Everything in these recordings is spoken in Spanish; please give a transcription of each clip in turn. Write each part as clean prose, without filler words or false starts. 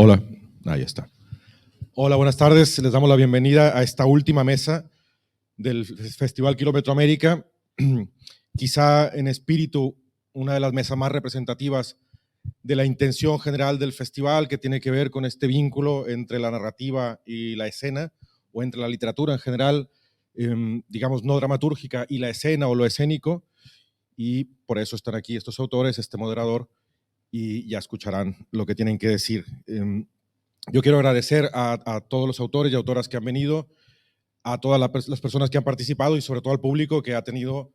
Hola, ahí está. Hola, buenas tardes. Les damos la bienvenida a esta última mesa del Festival Kilómetro América. Quizá en espíritu una de las mesas más representativas de la intención general del festival, que tiene que ver con este vínculo entre la narrativa y la escena, o entre la literatura en general, digamos, no dramatúrgica, y la escena o lo escénico. Y por eso están aquí estos autores, este moderador, y ya escucharán lo que tienen que decir. Yo quiero agradecer a todos los autores y autoras que han venido, a todas las personas que han participado y sobre todo al público que ha tenido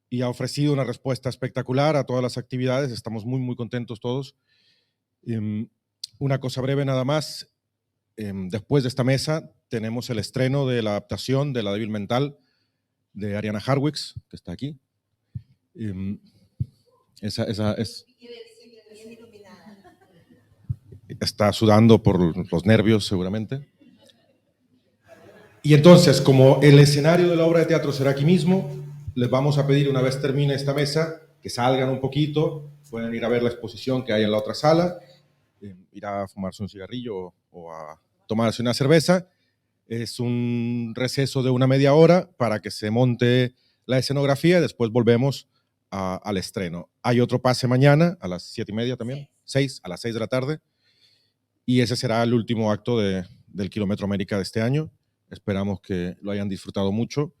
y ha ofrecido una respuesta espectacular a todas las actividades. Estamos muy, muy contentos todos. Una cosa breve nada más. Después de esta mesa tenemos el estreno de la adaptación de La débil mental de Ariana Harwicz, que está aquí. Está sudando por los nervios seguramente. Y entonces, como el escenario de la obra de teatro será aquí mismo, les vamos a pedir, una vez termine esta mesa, que salgan un poquito, pueden ir a ver la exposición que hay en la otra sala, ir a fumarse un cigarrillo o a tomarse una cerveza. Es un receso de una media hora para que se monte la escenografía y después volvemos al estreno. Hay otro pase mañana a las 7:30 también, 6, a las 6 de la tarde, y ese será el último acto del Kilómetro América de este año. Esperamos que lo hayan disfrutado mucho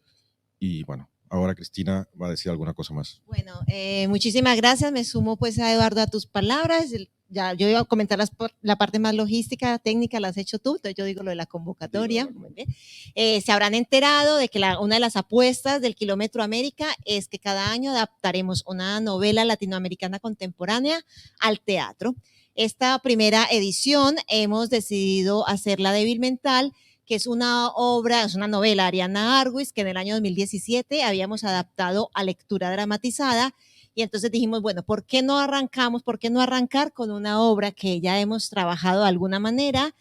y bueno, ahora Cristina va a decir alguna cosa más. Bueno, muchísimas gracias. Me sumo pues a Eduardo a tus palabras. Ya, yo iba a comentar la parte más logística, técnica, la has hecho tú, entonces yo digo lo de la convocatoria. Muy bien. Se habrán enterado de que una de las apuestas del Kilómetro América es que cada año adaptaremos una novela latinoamericana contemporánea al teatro. Esta primera edición hemos decidido hacer La débil mental, que es una obra, es una novela de Ariana Harwicz, que en el año 2017 habíamos adaptado a lectura dramatizada. Y entonces dijimos, bueno, ¿por qué no arrancar con una obra que ya hemos trabajado de alguna manera,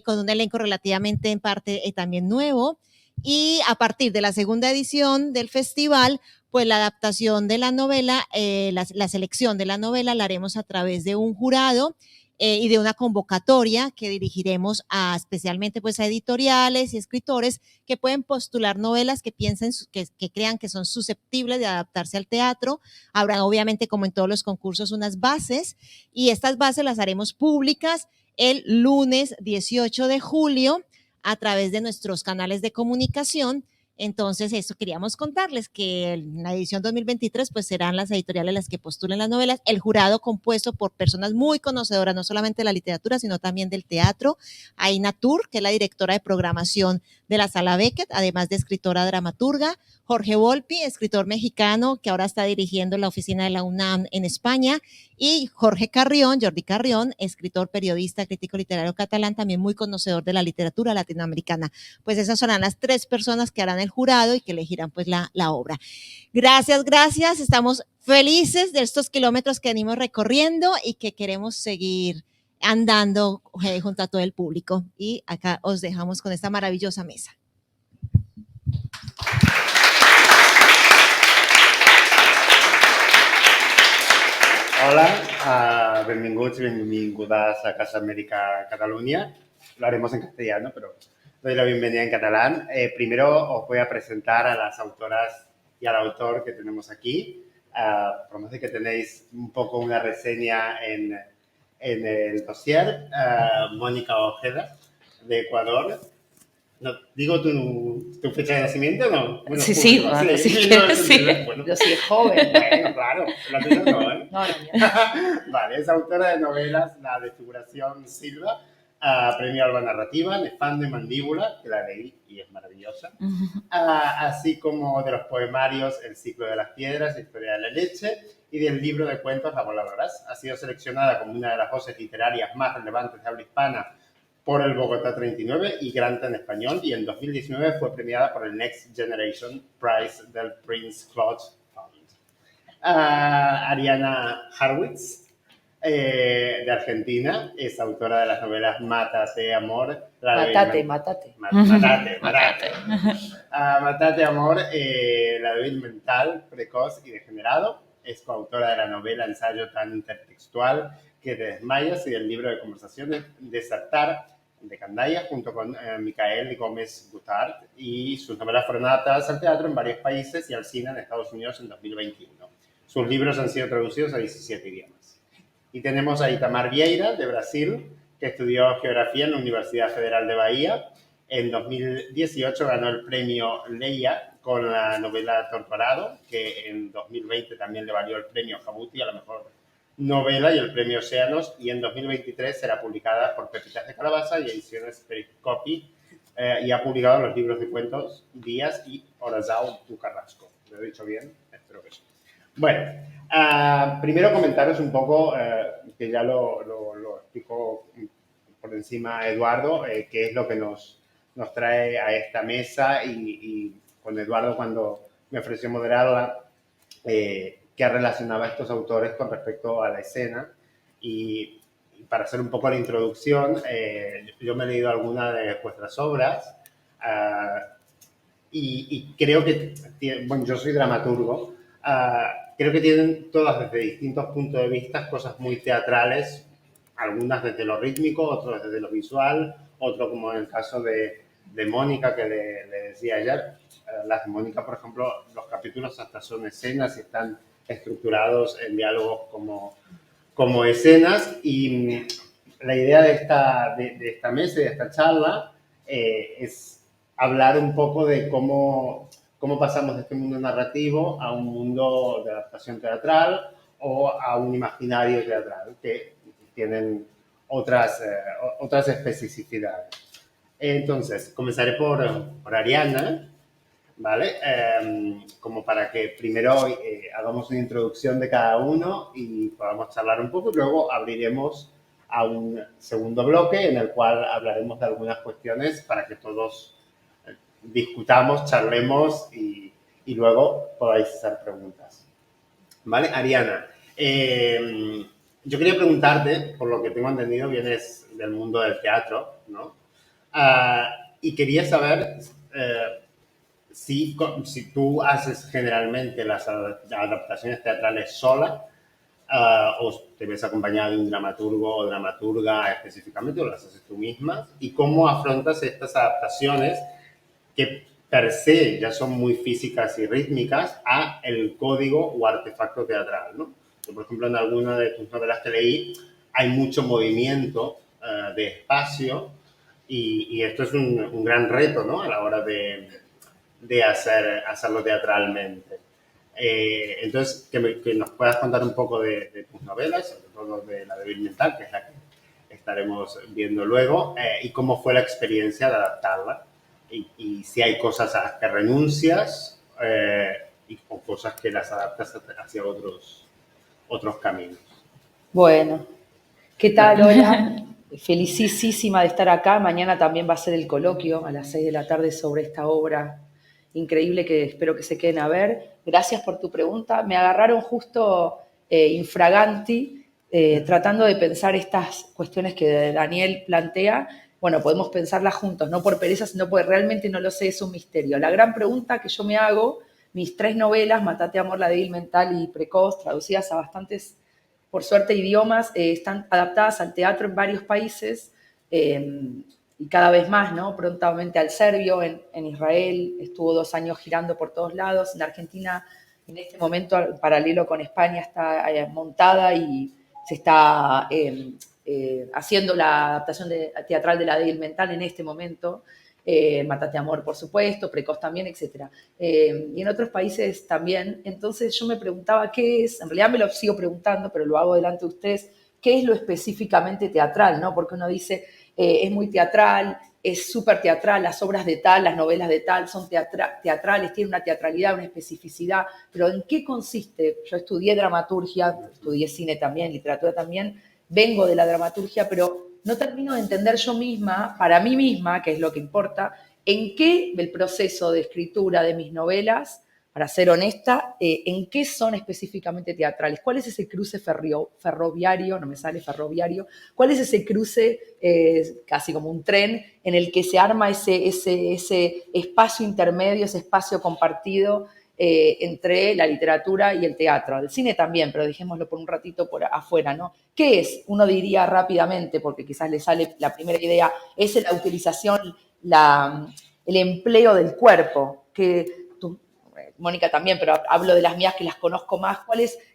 con un elenco relativamente en parte también nuevo? Y a partir de la segunda edición del festival, pues la adaptación de la novela, la selección de la novela la haremos a través de un jurado y de una convocatoria que dirigiremos especialmente pues a editoriales y escritores que pueden postular novelas que piensen, que crean que son susceptibles de adaptarse al teatro. Habrá obviamente, como en todos los concursos, unas bases, y estas bases las haremos públicas el lunes 18 de julio a través de nuestros canales de comunicación. Entonces, eso queríamos contarles, que en la edición 2023 pues serán las editoriales las que postulen las novelas, el jurado compuesto por personas muy conocedoras, no solamente de la literatura, sino también del teatro. Aina Tur, que es la directora de programación de la Sala Beckett, además de escritora dramaturga. Jorge Volpi, escritor mexicano, que ahora está dirigiendo la oficina de la UNAM en España. Y Jordi Carrión, escritor, periodista, crítico literario catalán, también muy conocedor de la literatura latinoamericana. Pues esas serán las 3 personas que harán el jurado y que elegirán pues la obra. Gracias. Estamos felices de estos kilómetros que venimos recorriendo y que queremos seguir andando junto a todo el público. Y acá os dejamos con esta maravillosa mesa. Hola, benvinguts y benvingudas a Casa América Cataluña. Lo haremos en castellano, pero doy la bienvenida en catalán. Primero os voy a presentar a las autoras y al autor que tenemos aquí. Prometo que tenéis un poco una reseña en el dossier. Mónica Ojeda, de Ecuador. No, ¿digo tu fecha de nacimiento o no? Bueno, sí, bueno, sí, sí. Bueno. Yo soy joven. Bueno, claro, la tuya no, ¿eh? No. Vale, es autora de novelas La desfiguración Silva, premio Alba Narrativa, Nefando y Mandíbula, que la leí y es maravillosa, así como de los poemarios El ciclo de las piedras, La historia de la leche, y del libro de cuentos Las voladoras. Ha sido seleccionada como una de las voces literarias más relevantes de habla hispana por el Bogotá 39 y Granta en español, y en 2019 fue premiada por el Next Generation Prize del Prince Claude Fund. Ariana Harwicz, de Argentina, es autora de las novelas Mátate, Amor. Mátate. Mátate, Amor, La débil mental, precoz y degenerado. Es coautora de la novela ensayo tan intertextual que te desmayas y el libro de conversaciones Desertar de Candaya, junto con Micael Gómez Guttard, y sus novelas fueron adaptadas al teatro en varios países y al cine en Estados Unidos en 2021. Sus libros han sido traducidos a 17 idiomas. Y tenemos a Itamar Vieira, de Brasil, que estudió geografía en la Universidad Federal de Bahía. En 2018 ganó el premio Leia con la novela Torturado, que en 2020 también le valió el premio Jabuti a la mejor novela y el premio Océanos, y en 2023 será publicada por Pepitas de Calabaza y Ediciones Pericopy, y ha publicado los libros de cuentos Díaz y Orazao tu Carrasco. ¿Lo he dicho bien? Espero que sí. Bueno, primero comentaros un poco, que ya lo explicó por encima Eduardo, qué es lo que nos trae a esta mesa, y con Eduardo, cuando me ofreció moderarla, que relacionaba a estos autores con respecto a la escena. Y para hacer un poco la introducción, yo me he leído algunas de vuestras obras, y creo que, bueno, yo soy dramaturgo, creo que tienen todas desde distintos puntos de vista cosas muy teatrales, algunas desde lo rítmico, otras desde lo visual, otro como en el caso de Mónica, que le decía ayer. Las de Mónica, por ejemplo, los capítulos hasta son escenas y están estructurados en diálogos como escenas, y la idea de esta mesa y de esta charla es hablar un poco de cómo pasamos de este mundo narrativo a un mundo de adaptación teatral o a un imaginario teatral que tienen otras especificidades. Entonces, comenzaré por Ariana, ¿vale? Como para que primero hagamos una introducción de cada uno y podamos charlar un poco, y luego abriremos a un segundo bloque en el cual hablaremos de algunas cuestiones para que todos discutamos, charlemos y luego podáis hacer preguntas. ¿Vale? Ariana, yo quería preguntarte, por lo que tengo entendido, vienes del mundo del teatro, ¿no? Y quería saber si tú haces generalmente las adaptaciones teatrales sola, o te ves acompañada de un dramaturgo o dramaturga específicamente, o las haces tú misma, y cómo afrontas estas adaptaciones que per se ya son muy físicas y rítmicas a el código o artefacto teatral, ¿no? Yo, por ejemplo, en alguna de tus novelas que leí hay mucho movimiento de espacio, y esto es un gran reto, ¿no? A la hora de hacerlo teatralmente. Entonces, que nos puedas contar un poco de tus novelas, sobre todo de La débil mental, que es la que estaremos viendo luego, y cómo fue la experiencia de adaptarla, y si hay cosas a las que renuncias, o cosas que las adaptas hacia otros caminos. Bueno, ¿qué tal? Hola. Felicísima de estar acá. Mañana también va a ser el coloquio a las 6 de la tarde sobre esta obra increíble que espero que se queden a ver. Gracias por tu pregunta. Me agarraron justo infraganti, tratando de pensar estas cuestiones que Daniel plantea. Bueno, podemos pensarlas juntos, no por pereza, sino porque realmente no lo sé, es un misterio. La gran pregunta que yo me hago, mis 3 novelas, Matate Amor, La débil mental y Precoz, traducidas a bastantes, por suerte, idiomas, están adaptadas al teatro en varios países, y cada vez más, ¿no? Prontamente al serbio, en Israel, estuvo 2 años girando por todos lados. En Argentina, en este momento, en paralelo con España, está montada y se está haciendo la adaptación teatral de La débil mental en este momento. Matate Amor, por supuesto, Precoz también, etc. Y en otros países también. Entonces yo me preguntaba qué es, en realidad me lo sigo preguntando, pero lo hago delante de ustedes, qué es lo específicamente teatral, ¿no? Porque uno dice, es muy teatral, es súper teatral, las obras de tal, las novelas de tal son teatrales, tienen una teatralidad, una especificidad, pero ¿en qué consiste? Yo estudié dramaturgia, estudié cine también, literatura también, vengo de la dramaturgia, pero no termino de entender yo misma, para mí misma, que es lo que importa, en qué del proceso de escritura de mis novelas, para ser honesta, en qué son específicamente teatrales. ¿Cuál es ese cruce ferroviario? No me sale ferroviario. ¿Cuál es ese cruce, casi como un tren, en el que se arma ese espacio intermedio, ese espacio compartido, entre la literatura y el teatro. El cine también, pero dejémoslo por un ratito por afuera, ¿no? ¿Qué es? Uno diría rápidamente, porque quizás le sale la primera idea, es la utilización, el empleo del cuerpo, que tú, Mónica también, pero hablo de las mías que las conozco más.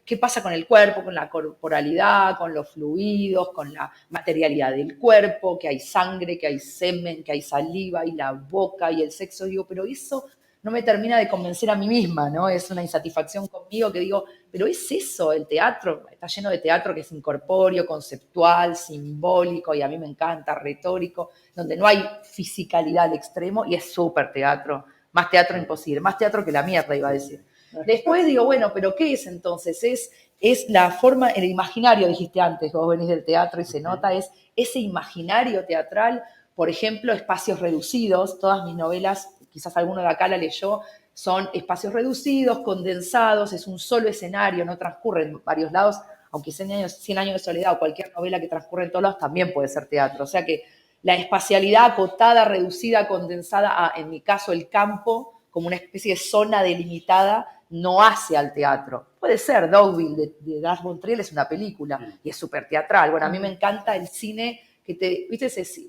¿Qué pasa con el cuerpo, con la corporalidad, con los fluidos, con la materialidad del cuerpo, que hay sangre, que hay semen, que hay saliva, y la boca, y el sexo? Digo, pero eso no me termina de convencer a mí misma, ¿no? Es una insatisfacción conmigo que digo, pero es eso, el teatro, está lleno de teatro que es incorpóreo, conceptual, simbólico, y a mí me encanta, retórico, donde no hay fisicalidad al extremo, y es súper teatro, más teatro imposible, más teatro que la mierda, iba a decir. Después digo, bueno, pero ¿qué es entonces? Es la forma, el imaginario, dijiste antes, vos venís del teatro y se nota, es ese imaginario teatral, por ejemplo, espacios reducidos, todas mis novelas, quizás alguno de acá la leyó, son espacios reducidos, condensados, es un solo escenario, no transcurre en varios lados, aunque 100 años de soledad o cualquier novela que transcurre en todos lados también puede ser teatro. O sea que la espacialidad acotada, reducida, condensada a, en mi caso, el campo, como una especie de zona delimitada, no hace al teatro. Puede ser, Deauville de Lars von Trier es una película y es súper teatral. Bueno, a mí me encanta el cine ¿viste?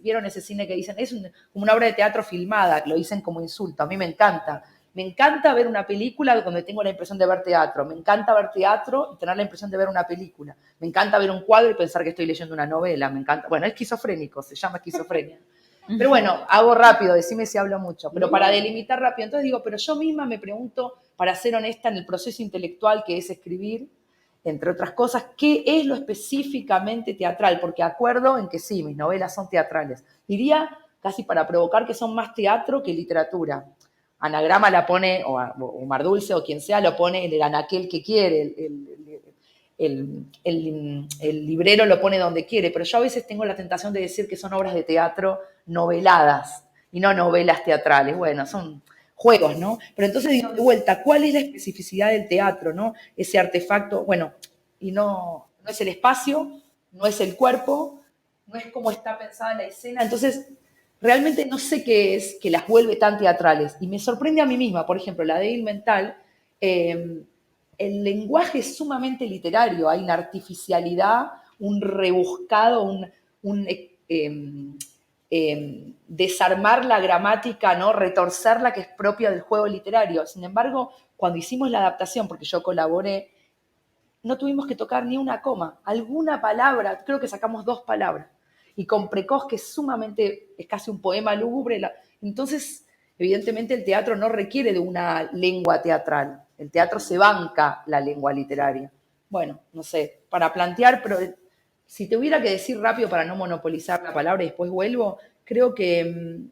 ¿Vieron ese cine que dicen? Es como una obra de teatro filmada, lo dicen como insulto. A mí me encanta. Me encanta ver una película donde tengo la impresión de ver teatro. Me encanta ver teatro y tener la impresión de ver una película. Me encanta ver un cuadro y pensar que estoy leyendo una novela. Me encanta. Bueno, es esquizofrénico, se llama esquizofrenia. Pero bueno, hago rápido, decime si hablo mucho. Pero para delimitar rápido, entonces digo, pero yo misma me pregunto, para ser honesta en el proceso intelectual que es escribir, entre otras cosas, ¿qué es lo específicamente teatral? Porque acuerdo en que sí, mis novelas son teatrales. Diría, casi para provocar, que son más teatro que literatura. Anagrama la pone, o Mar Dulce, o quien sea, lo pone el anaquel que quiere, el librero lo pone donde quiere, pero yo a veces tengo la tentación de decir que son obras de teatro noveladas y no novelas teatrales. Bueno, son juegos, ¿no? Pero entonces digo de vuelta, ¿cuál es la especificidad del teatro, no? Ese artefacto, bueno, y no es el espacio, no es el cuerpo, no es cómo está pensada la escena. Entonces, realmente no sé qué es que las vuelve tan teatrales. Y me sorprende a mí misma, por ejemplo, la débil mental, el lenguaje es sumamente literario, hay una artificialidad, un rebuscado, desarmar la gramática, ¿no? Retorcerla, que es propia del juego literario. Sin embargo, cuando hicimos la adaptación, porque yo colaboré, no tuvimos que tocar ni una coma, alguna palabra, creo que sacamos 2 palabras. Y con Precoz, que es casi un poema lúgubre, entonces, evidentemente, el teatro no requiere de una lengua teatral. El teatro se banca la lengua literaria. Bueno, no sé, para plantear, pero si te hubiera que decir rápido para no monopolizar la palabra y después vuelvo, creo que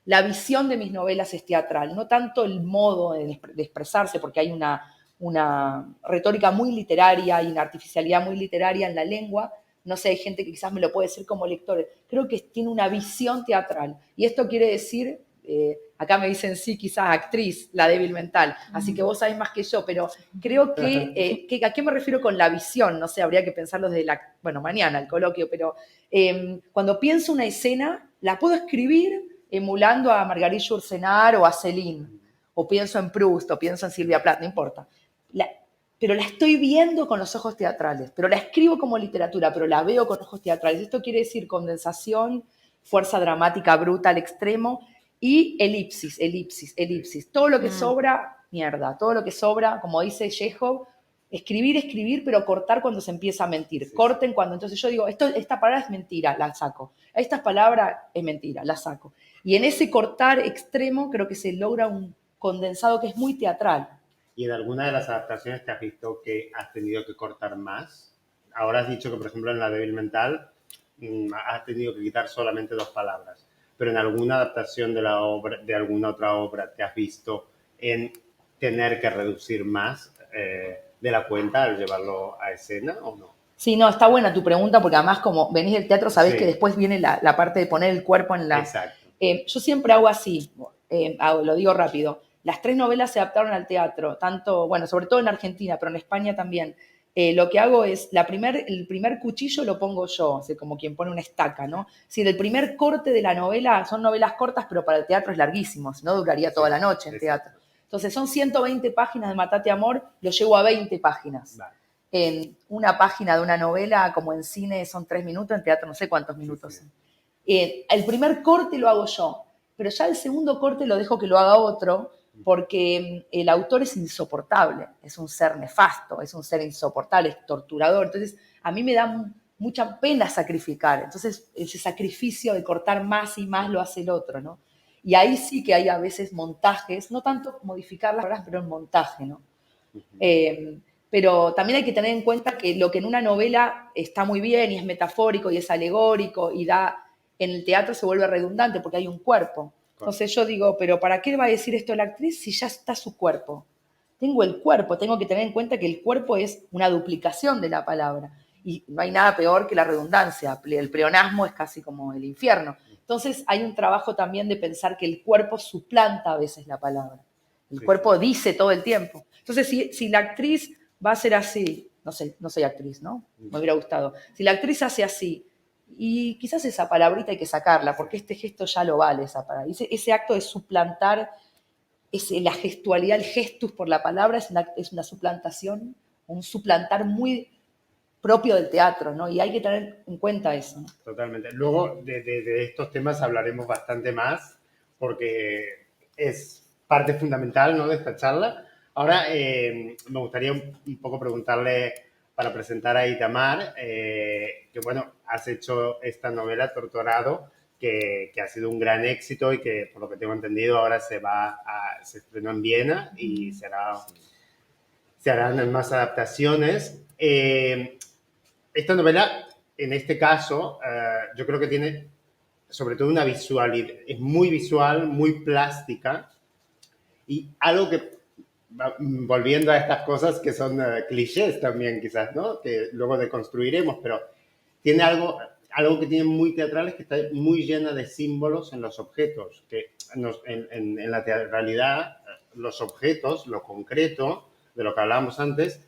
la visión de mis novelas es teatral, no tanto el modo de expresarse, porque hay una retórica muy literaria y una artificialidad muy literaria en la lengua. No sé, hay gente que quizás me lo puede decir como lector. Creo que tiene una visión teatral. Y esto quiere decir, acá me dicen sí, quizás actriz, la débil mental. Así que vos sabés más que yo, pero creo que ¿a qué me refiero con la visión? No sé, habría que pensarlo desde mañana el coloquio, pero cuando pienso una escena, la puedo escribir emulando a Marguerite Yourcenar o a Céline. O pienso en Proust, o pienso en Silvia Plath, no importa. Pero la estoy viendo con los ojos teatrales, pero la escribo como literatura, pero la veo con ojos teatrales. Esto quiere decir condensación, fuerza dramática bruta al extremo y elipsis, elipsis, elipsis. Todo lo que sobra, mierda. Todo lo que sobra, como dice Chekhov, escribir, pero cortar cuando se empieza a mentir. Corten cuando, entonces yo digo, esta palabra es mentira, la saco. Esta palabra es mentira, la saco. Y en ese cortar extremo creo que se logra un condensado que es muy teatral. ¿Y en alguna de las adaptaciones te has visto que has tenido que cortar más? Ahora has dicho que, por ejemplo, en La débil mental has tenido que quitar solamente 2 palabras. Pero en alguna adaptación de la obra, de alguna otra obra, ¿te has visto en tener que reducir más de la cuenta al llevarlo a escena o no? Sí, no, está buena tu pregunta porque además como venís del teatro sabés que después viene la parte de poner el cuerpo en la... Exacto. Yo siempre hago así, lo digo rápido. Las 3 novelas se adaptaron al teatro, tanto, bueno, sobre todo en Argentina, pero en España también. Lo que hago es, el primer cuchillo lo pongo yo, o sea, como quien pone una estaca, ¿no? Si el primer corte de la novela, son novelas cortas, pero para el teatro es larguísimo, si no duraría toda la noche en teatro. Entonces son 120 páginas de Matate Amor, lo llevo a 20 páginas. Vale. En una página de una novela, como en cine son 3 minutos, en teatro no sé cuántos minutos son. El primer corte lo hago yo, pero ya el segundo corte lo dejo que lo haga otro, porque el autor es insoportable, es un ser nefasto, es un ser insoportable, es torturador. Entonces, a mí me da mucha pena sacrificar. Entonces, ese sacrificio de cortar más y más lo hace el otro, ¿no? Y ahí sí que hay a veces montajes, no tanto modificar las palabras, pero el montaje, ¿no? Pero también hay que tener en cuenta que lo que en una novela está muy bien y es metafórico y es alegórico y en el teatro se vuelve redundante porque hay un cuerpo. Entonces yo digo, pero ¿para qué va a decir esto la actriz si ya está su cuerpo? Tengo el cuerpo, tengo que tener en cuenta que el cuerpo es una duplicación de la palabra. Y no hay nada peor que la redundancia. El pleonasmo es casi como el infierno. Entonces hay un trabajo también de pensar que el cuerpo suplanta a veces la palabra. El cuerpo dice todo el tiempo. Entonces si la actriz va a ser así, no sé, no soy actriz, ¿no? Me hubiera gustado. Si la actriz hace así, y quizás esa palabrita hay que sacarla, porque este gesto ya lo vale, esa palabra. Ese acto de suplantar, la gestualidad, el gestus por la palabra es una suplantación, un suplantar muy propio del teatro, ¿no? Y hay que tener en cuenta eso, ¿no? Totalmente. Luego de estos temas hablaremos bastante más, porque es parte fundamental, ¿no?, de esta charla. Ahora me gustaría un poco preguntarle, para presentar a Itamar, que bueno, has hecho esta novela Torturado, que ha sido un gran éxito y que, por lo que tengo entendido, ahora se estrenó en Viena y se harán más adaptaciones. Esta novela, en este caso, yo creo que tiene sobre todo una visualidad, es muy visual, muy plástica, y algo que, volviendo a estas cosas que son clichés también quizás, ¿no?, que luego deconstruiremos, pero tiene algo que tiene muy teatral, es que está muy llena de símbolos en los objetos, que en la teatralidad los objetos, lo concreto, de lo que hablábamos antes,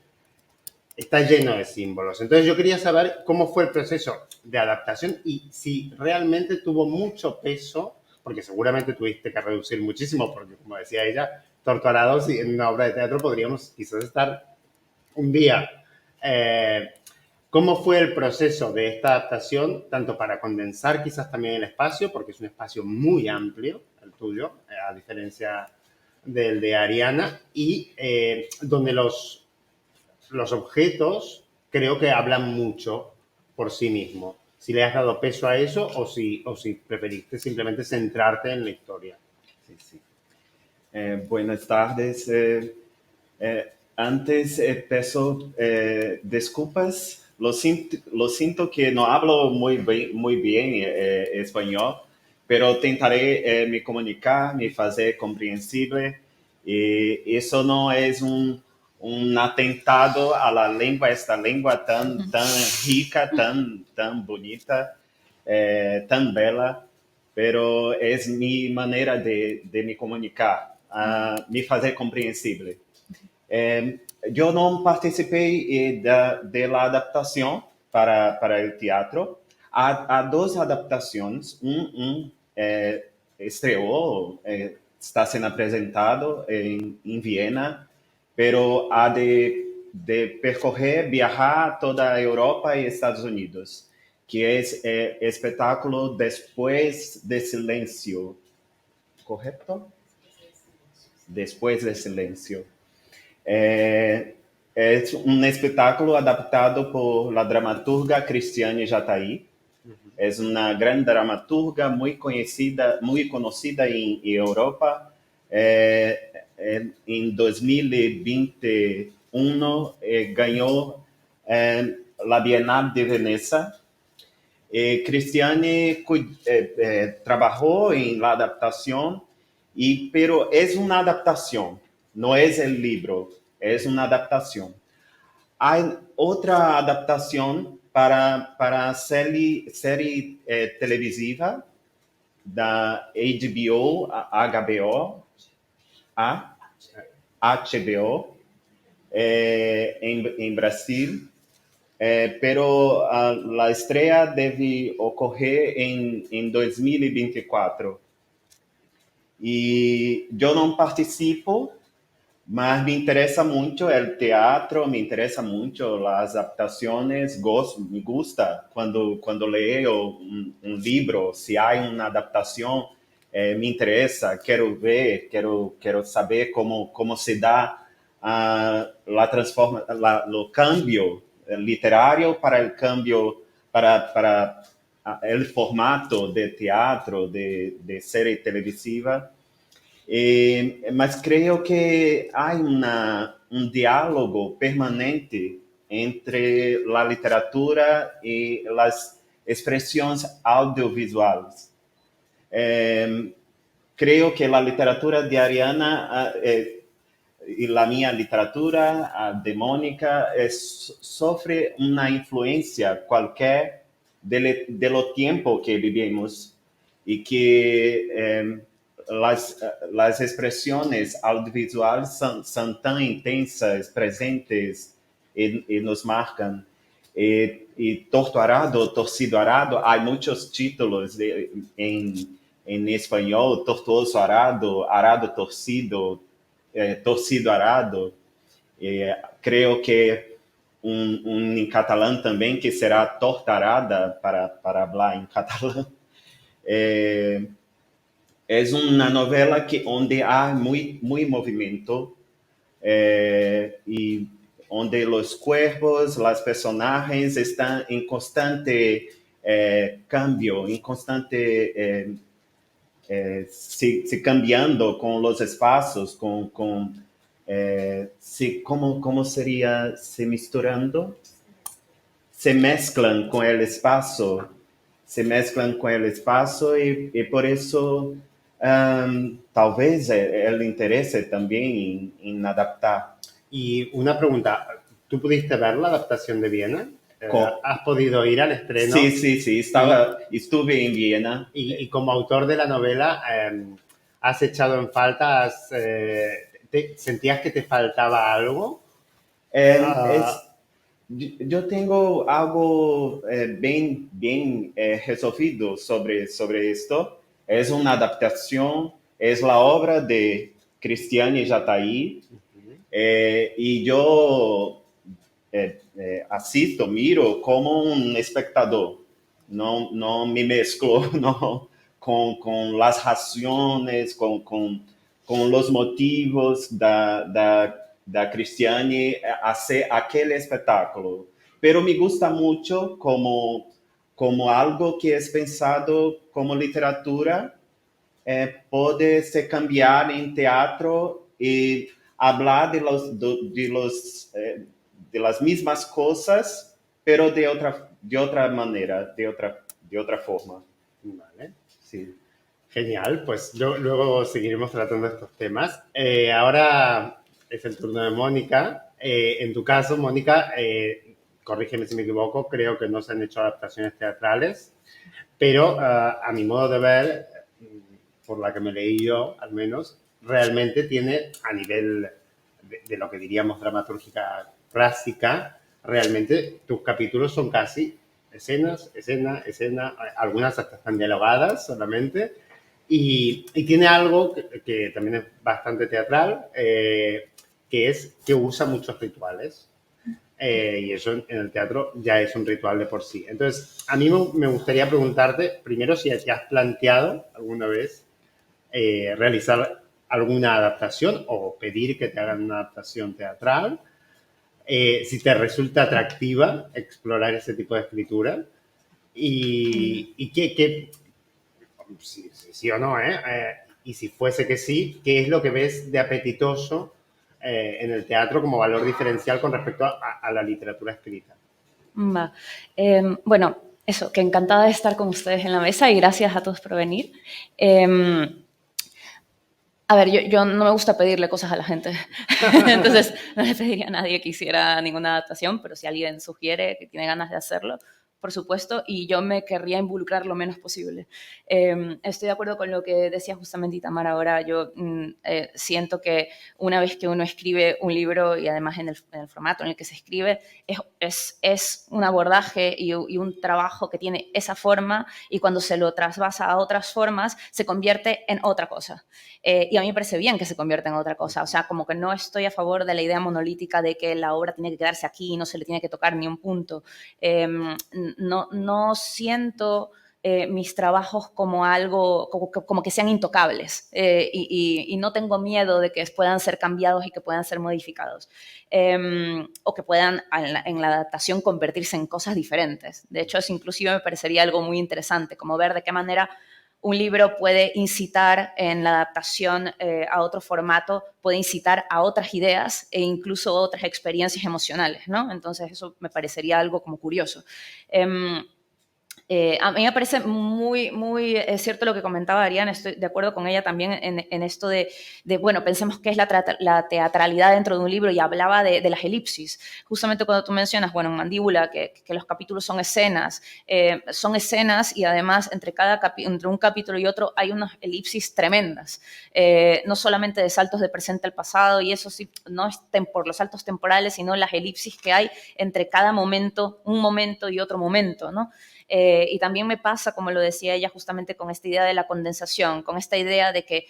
está lleno de símbolos. Entonces yo quería saber cómo fue el proceso de adaptación y si realmente tuvo mucho peso, porque seguramente tuviste que reducir muchísimo, porque como decía ella, Torturados en una obra de teatro podríamos quizás estar un día. ¿Cómo fue el proceso de esta adaptación, tanto para condensar quizás también el espacio, porque es un espacio muy amplio, el tuyo, a diferencia del de Ariana, y donde los objetos creo que hablan mucho por sí mismos? Si le has dado peso a eso o si preferiste simplemente centrarte en la historia. Sí, sí. Buenas tardes. Antes peço desculpas. Lo siento que no hablo muy bien español, pero tentaré me comunicar, me hacer comprensible. Y eso no es un atentado a la lengua, esta lengua tan rica, tan bonita, tan bella, pero es mi manera de me comunicar, me hacer comprensible. Yo no participé de la adaptación para el teatro. Há dos adaptaciones. Estreou, está sendo apresentado em Viena, pero há de percorrer, viajar toda a Europa e Estados Unidos, que é espetáculo Después de Silencio. ¿Correcto? Después de Silencio. Es un espectáculo adaptado por la dramaturga Cristiane Jataí. Es una gran dramaturga muy conocida en Europa. En 2021 ganó la Bienal de Venecia. Cristiane trabajó en la adaptación, pero es una adaptación, no es el libro, es una adaptación. Hay otra adaptación para serie televisiva da HBO, HBO en Brasil, pero la estrella debe ocurrir en 2024. Y yo no participo Mas me interesa mucho el teatro, me interesa mucho las adaptaciones, me gusta cuando leo un libro, si hay una adaptación, me interesa, quiero ver, quiero saber cómo se da lo cambio literario para el cambio, para el formato de teatro, de serie televisiva. Mas creo que hay un diálogo permanente entre la literatura y las expresiones audiovisuales. Creo que la literatura de Ariana y la mía literatura de Mónica sufre una influencia cualquier de lo tiempo que vivimos y que las expresiones audiovisuales son tan intensas, presentes y nos marcan. Y Torcido Arado, hay muchos títulos en español, Tortuoso Arado, Arado Torcido, Torcido Arado. Creo que en catalán también, que será Tortarada, para hablar en catalán. Es una novela donde hay muy movimiento y donde los cuerpos, los personajes están en constante cambio, en constante se cambiando con los espacios, ¿cómo sería? Se misturando, se mezclan con el espacio, y por eso talvez el interese también en adaptar. Y una pregunta, ¿tú pudiste ver la adaptación de Viena? ¿Cómo? ¿Has podido ir al estreno? Sí, estuve en Viena. Y como autor de la novela, ¿has echado en falta, sentías que te faltaba algo? Yo tengo algo bien resolvido sobre esto. Es una adaptación, es la obra de Cristiane Jataí, y yo miro como un espectador. No me mezclo no, con las razones, con los motivos da Cristiane hacer aquel espetáculo. Pero me gusta mucho como algo que es pensado como literatura, puede se cambiar en teatro y hablar de las mismas cosas, pero de otra manera, de otra forma. Vale. Sí. Genial, pues luego seguiremos tratando estos temas. Ahora es el turno de Mónica. En tu caso, Mónica, corrígeme si me equivoco, creo que no se han hecho adaptaciones teatrales, pero a mi modo de ver, por la que me leí yo al menos, realmente tiene, a nivel de lo que diríamos dramaturgia clásica, realmente tus capítulos son casi escena, algunas hasta están dialogadas solamente, y tiene algo que también es bastante teatral, que es que usa muchos rituales. Y eso en el teatro ya es un ritual de por sí. Entonces, a mí me gustaría preguntarte, primero, si te has planteado alguna vez realizar alguna adaptación o pedir que te hagan una adaptación teatral, si te resulta atractiva explorar ese tipo de escritura y qué sí o no, y si fuese que sí, ¿qué es lo que ves de apetitoso en el teatro como valor diferencial con respecto a la literatura escrita? Bueno, eso, que encantada de estar con ustedes en la mesa y gracias a todos por venir. A ver, yo no me gusta pedirle cosas a la gente, entonces no le pediría a nadie que hiciera ninguna adaptación, pero si alguien sugiere que tiene ganas de hacerlo, por supuesto, y yo me querría involucrar lo menos posible. Estoy de acuerdo con lo que decía justamente Itamar ahora. Yo siento que una vez que uno escribe un libro, y además en el formato en el que se escribe, es un abordaje y un trabajo que tiene esa forma, y cuando se lo trasvasa a otras formas, se convierte en otra cosa. Y a mí me parece bien que se convierta en otra cosa. O sea, como que no estoy a favor de la idea monolítica de que la obra tiene que quedarse aquí y no se le tiene que tocar ni un punto. No siento mis trabajos como algo, como que sean intocables, y no tengo miedo de que puedan ser cambiados y que puedan ser modificados, o que puedan en la adaptación convertirse en cosas diferentes. De hecho, eso inclusive me parecería algo muy interesante, como ver de qué manera un libro puede incitar en la adaptación a otro formato, puede incitar a otras ideas e incluso otras experiencias emocionales, ¿no? Entonces eso me parecería algo como curioso. A mí me parece muy, muy cierto lo que comentaba Ariana. Estoy de acuerdo con ella también en esto de, bueno, pensemos qué es la teatralidad dentro de un libro, y hablaba de las elipsis. Justamente cuando tú mencionas, bueno, en Mandíbula, que los capítulos son escenas y además entre un capítulo y otro hay unas elipsis tremendas, no solamente de saltos de presente al pasado, y eso sí, no es por los saltos temporales, sino las elipsis que hay entre cada momento, un momento y otro momento, ¿no? Y también me pasa, como lo decía ella, justamente con esta idea de la condensación, con esta idea de que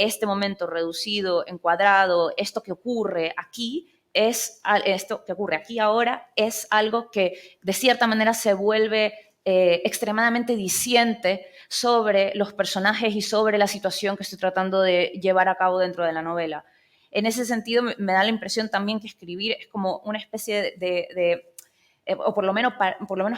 este momento reducido, encuadrado, esto que ocurre aquí, esto que ocurre aquí ahora, es algo que de cierta manera se vuelve extremadamente diciente sobre los personajes y sobre la situación que estoy tratando de llevar a cabo dentro de la novela. En ese sentido, me da la impresión también que escribir es como una especie o por lo menos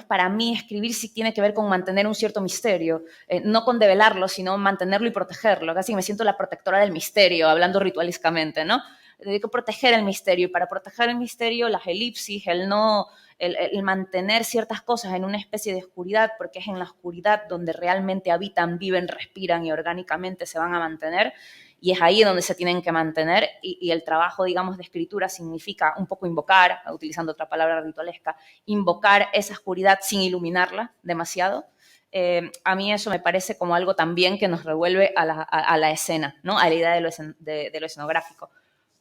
para mí, escribir sí tiene que ver con mantener un cierto misterio, no con develarlo, sino mantenerlo y protegerlo. Casi me siento la protectora del misterio, hablando ritualísticamente, ¿no? Dedico a proteger el misterio, y para proteger el misterio, las elipsis, el mantener ciertas cosas en una especie de oscuridad, porque es en la oscuridad donde realmente habitan, viven, respiran y orgánicamente se van a mantener, y es ahí donde se tienen que mantener, y el trabajo, digamos, de escritura significa un poco invocar, utilizando otra palabra ritualesca, invocar esa oscuridad sin iluminarla demasiado. A mí eso me parece como algo también que nos revuelve a la escena, ¿no? A la idea de lo escenográfico.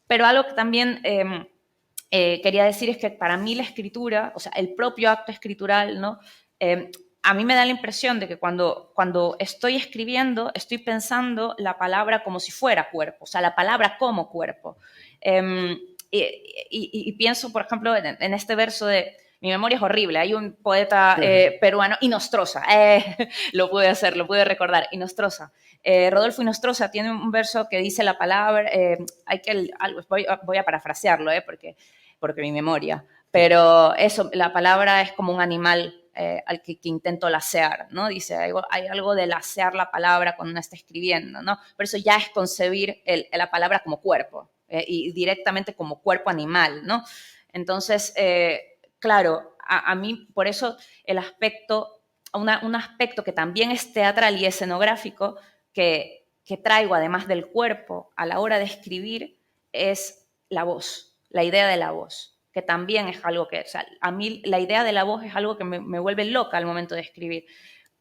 Pero algo que también quería decir es que para mí la escritura, o sea, el propio acto escritural, ¿no? A mí me da la impresión de que cuando estoy escribiendo, estoy pensando la palabra como si fuera cuerpo, o sea, la palabra como cuerpo. Y pienso, por ejemplo, en este verso de mi memoria es horrible. Hay un poeta peruano, Inostroza, lo pude recordar, Inostroza. Rodolfo Inostroza tiene un verso que dice la palabra, voy a parafrasearlo, porque mi memoria, pero eso, la palabra es como un animal al que intento lacear, ¿no? Dice, hay algo de lacear la palabra cuando uno está escribiendo, ¿no? Pero eso ya es concebir la palabra como cuerpo, y directamente como cuerpo animal, ¿no? Entonces, claro, a mí por eso el aspecto, un aspecto que también es teatral y escenográfico, que traigo además del cuerpo a la hora de escribir, es la voz, la idea de la voz, que también es algo que, o sea, a mí la idea de la voz es algo que me vuelve loca al momento de escribir,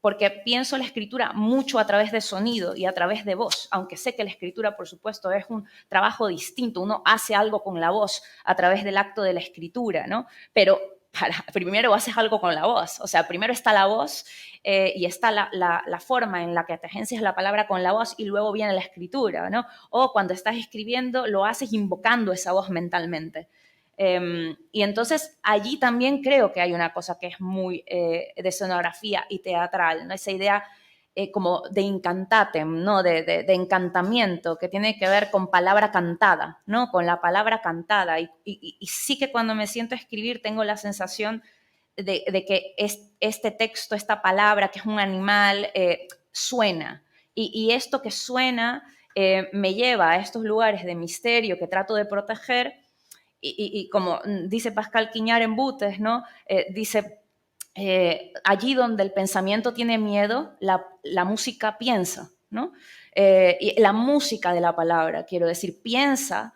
porque pienso la escritura mucho a través de sonido y a través de voz, aunque sé que la escritura, por supuesto, es un trabajo distinto, uno hace algo con la voz a través del acto de la escritura, ¿no? Pero primero haces algo con la voz, o sea, primero está la voz y está la forma en la que te agencias la palabra con la voz, y luego viene la escritura, ¿no? O cuando estás escribiendo lo haces invocando esa voz mentalmente. Y entonces allí también creo que hay una cosa que es muy de escenografía y teatral, ¿no? Esa idea como de incantatem, ¿no? De encantamiento, que tiene que ver con palabra cantada, ¿no? Con la palabra cantada. Y sí que cuando me siento a escribir tengo la sensación de que este texto, esta palabra, que es un animal, suena. Y esto que suena me lleva a estos lugares de misterio que trato de proteger. Y como dice Pascal Quiñar en Butes, ¿no? Dice, allí donde el pensamiento tiene miedo, la música piensa, ¿no? Y la música de la palabra, quiero decir, piensa,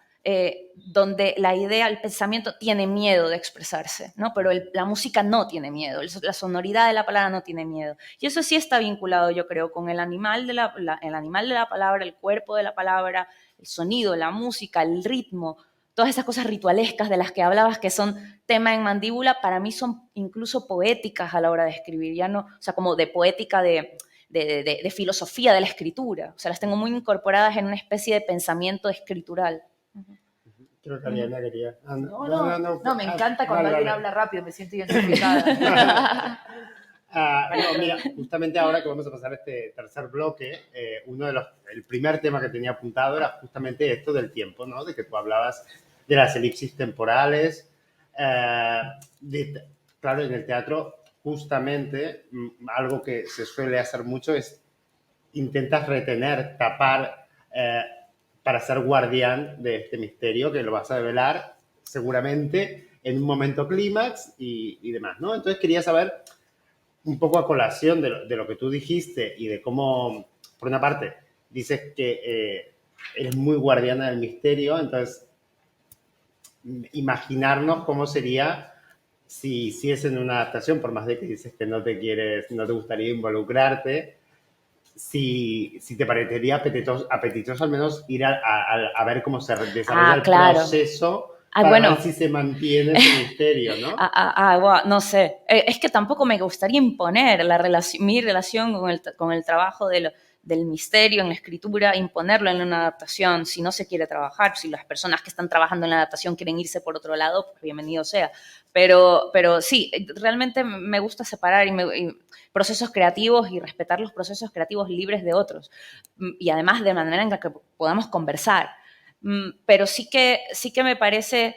donde la idea, el pensamiento tiene miedo de expresarse, ¿no? Pero la música no tiene miedo, la sonoridad de la palabra no tiene miedo. Y eso sí está vinculado, yo creo, con el animal de el animal de la palabra, el cuerpo de la palabra, el sonido, la música, el ritmo, todas esas cosas ritualescas de las que hablabas que son tema en Mandíbula, para mí son incluso poéticas a la hora de escribir, ya no, o sea, como de poética de filosofía de la escritura, o sea, las tengo muy incorporadas en una especie de pensamiento escritural. Creo que Ariana quería... No, me encanta cuando Dale, alguien dale. habla rápido, me siento identificada. No, mira, justamente ahora que vamos a pasar a este tercer bloque, el primer tema que tenía apuntado era justamente esto del tiempo, ¿no? De que tú hablabas de las elipsis temporales. Claro, en el teatro, justamente, algo que se suele hacer mucho es intentas retener, tapar, para ser guardián de este misterio que lo vas a develar seguramente en un momento clímax y demás, ¿no? Entonces quería saber un poco a colación de lo que tú dijiste y de cómo, por una parte, dices que eres muy guardiana del misterio, entonces imaginarnos cómo sería si es en una adaptación, por más de que dices que no te gustaría involucrarte, si te parecería apetitoso al menos ir a ver cómo se desarrolla el proceso para ver si se mantiene ese misterio, ¿no? Bueno, no sé. Es que tampoco me gustaría imponer mi relación con el trabajo del misterio en la escritura, imponerlo en una adaptación, si no se quiere trabajar, si las personas que están trabajando en la adaptación quieren irse por otro lado, pues bienvenido sea. Pero sí, realmente me gusta separar procesos creativos y respetar los procesos creativos libres de otros. Y además de manera en la que podamos conversar. Pero sí que me parece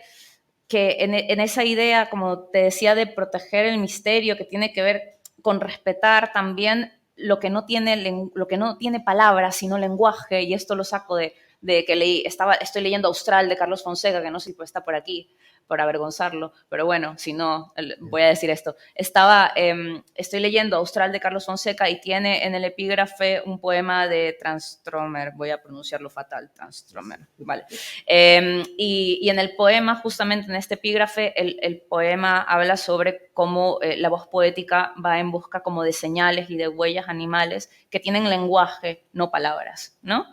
que en esa idea, como te decía, de proteger el misterio, que tiene que ver con respetar también lo que no tiene palabras, sino lenguaje, y esto lo saco de que estoy leyendo Austral de Carlos Fonseca, que no sé si está por aquí, por avergonzarlo, pero bueno, si no, voy a decir esto. Estoy leyendo Austral de Carlos Fonseca y tiene en el epígrafe un poema de Transtromer, voy a pronunciarlo fatal, Transtromer, vale. Y en el poema, justamente en este epígrafe, el poema habla sobre cómo la voz poética va en busca como de señales y de huellas animales que tienen lenguaje, no palabras, ¿no?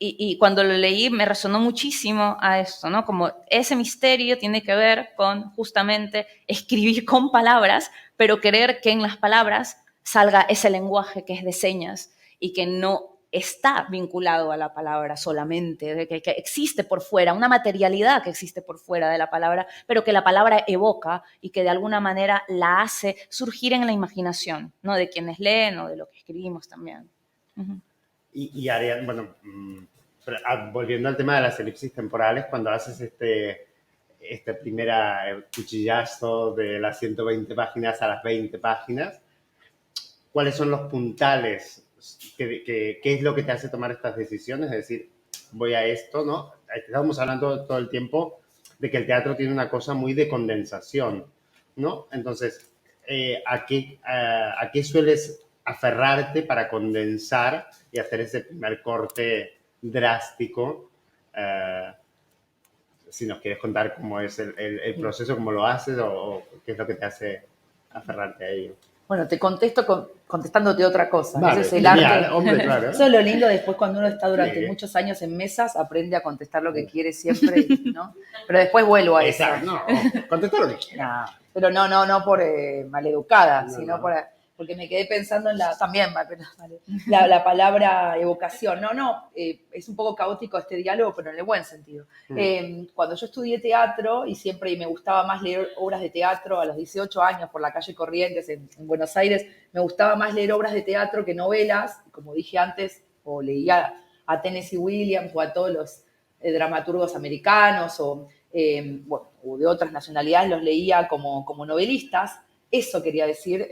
Y cuando lo leí me resonó muchísimo a esto, ¿no? Como ese misterio tiene que ver con justamente escribir con palabras, pero querer que en las palabras salga ese lenguaje que es de señas y que no está vinculado a la palabra solamente, que existe por fuera, una materialidad que existe por fuera de la palabra, pero que la palabra evoca y que de alguna manera la hace surgir en la imaginación, ¿no? De quienes leen o de lo que escribimos también. Uh-huh. Y Ariana, bueno, volviendo al tema de las elipsis temporales, cuando haces este primer cuchillazo de las 120 páginas a las 20 páginas, ¿cuáles son los puntales? ¿Qué es lo que te hace tomar estas decisiones? Es decir, voy a esto, ¿no? Estamos hablando todo el tiempo de que el teatro tiene una cosa muy de condensación, ¿no? Entonces, ¿a qué sueles aferrarte para condensar y hacer ese primer corte drástico? Si nos quieres contar cómo es el proceso, cómo lo haces o qué es lo que te hace aferrarte a ello. Bueno, te contesto contestándote otra cosa. Vale, Ese es el genial, arte. hombre, claro. Eso es lo lindo después cuando uno está durante Sí. muchos años en mesas, aprende a contestar lo que quiere siempre, ¿no? Pero después vuelvo a eso. Exacto, no, contesta lo que quieras. No, pero no por maleducada, sino no. porque me quedé pensando en la palabra evocación. Es un poco caótico este diálogo, pero en el buen sentido. Cuando yo estudié teatro y siempre me gustaba más leer obras de teatro a los 18 años por la calle Corrientes en Buenos Aires, me gustaba más leer obras de teatro que novelas, como dije antes, o leía a Tennessee Williams o a todos los dramaturgos americanos o de otras nacionalidades, los leía como novelistas. Eso quería decir,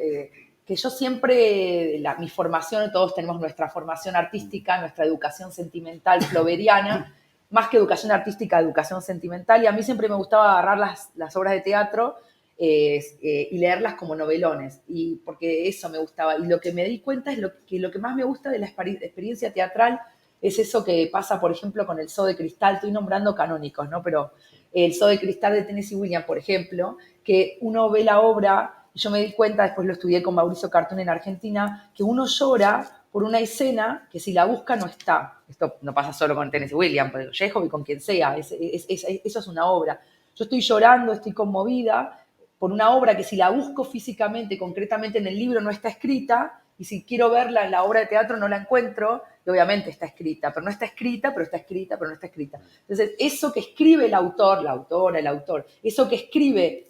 que yo siempre, mi formación, todos tenemos nuestra formación artística, nuestra educación sentimental flauberiana, más que educación artística, educación sentimental, y a mí siempre me gustaba agarrar las obras de teatro y leerlas como novelones, y porque eso me gustaba. Y lo que me di cuenta es que lo que más me gusta de la experiencia teatral es eso que pasa, por ejemplo, con el Zoo de Cristal, estoy nombrando canónicos, ¿no? Pero el Zoo de Cristal de Tennessee Williams, por ejemplo, que uno ve la obra, y yo me di cuenta, después lo estudié con Mauricio Cartún en Argentina, que uno llora por una escena que si la busca no está. Esto no pasa solo con Tennessee Williams, con Chekhov y con quien sea, eso es una obra. Yo estoy llorando, estoy conmovida por una obra que si la busco físicamente, concretamente en el libro, no está escrita, y si quiero verla en la obra de teatro no la encuentro, y obviamente está escrita, pero no está escrita, pero está escrita, pero no está escrita. Entonces, eso que escribe el autor, la autora, el autor, eso que escribe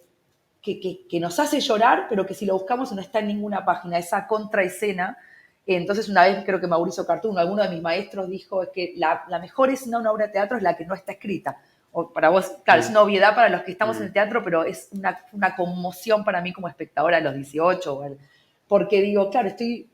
que nos hace llorar, pero que si lo buscamos no está en ninguna página, esa contraescena. Entonces, una vez creo que Mauricio Cartún, alguno de mis maestros, dijo que la mejor escena de una obra de teatro es la que no está escrita. O para vos, claro, es una obviedad para los que estamos en el teatro, pero es una conmoción para mí como espectadora a los 18, porque digo, claro, estoy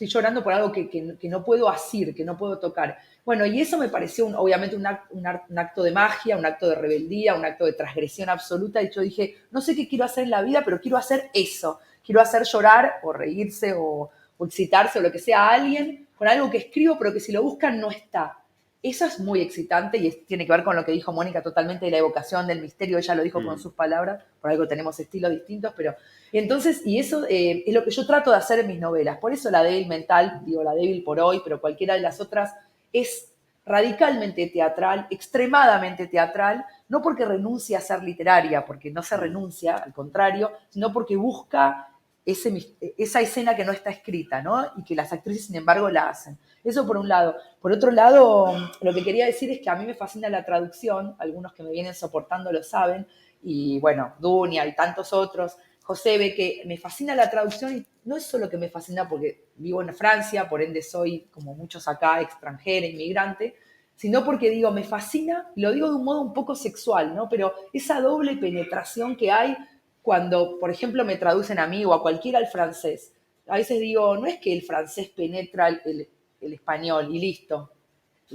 llorando por algo que no puedo asir, que no puedo tocar. Bueno, y eso me pareció obviamente un acto de magia, un acto de rebeldía, un acto de transgresión absoluta, y yo dije, no sé qué quiero hacer en la vida, pero quiero hacer eso, quiero hacer llorar o reírse o excitarse o lo que sea a alguien con algo que escribo, pero que si lo buscan no está. Eso es muy excitante y tiene que ver con lo que dijo Mónica totalmente de la evocación del misterio. Ella lo dijo con sus palabras, por algo tenemos estilos distintos, pero... Entonces, y eso es lo que yo trato de hacer en mis novelas. Por eso La débil mental, digo La débil por hoy, pero cualquiera de las otras es radicalmente teatral, extremadamente teatral, no porque renuncie a ser literaria, porque no se renuncia, al contrario, sino porque busca esa escena que no está escrita, ¿no? Y que las actrices, sin embargo, la hacen. Eso por un lado. Por otro lado, lo que quería decir es que a mí me fascina la traducción, algunos que me vienen soportando lo saben, y bueno, Dunia y tantos otros, José ve que me fascina la traducción y no es solo que me fascina porque vivo en Francia, por ende soy, como muchos acá, extranjera, inmigrante, sino porque digo, me fascina, y lo digo de un modo un poco sexual, ¿no? Pero esa doble penetración que hay cuando, por ejemplo, me traducen a mí o a cualquiera al francés. A veces digo, no es que el francés penetra el español y listo,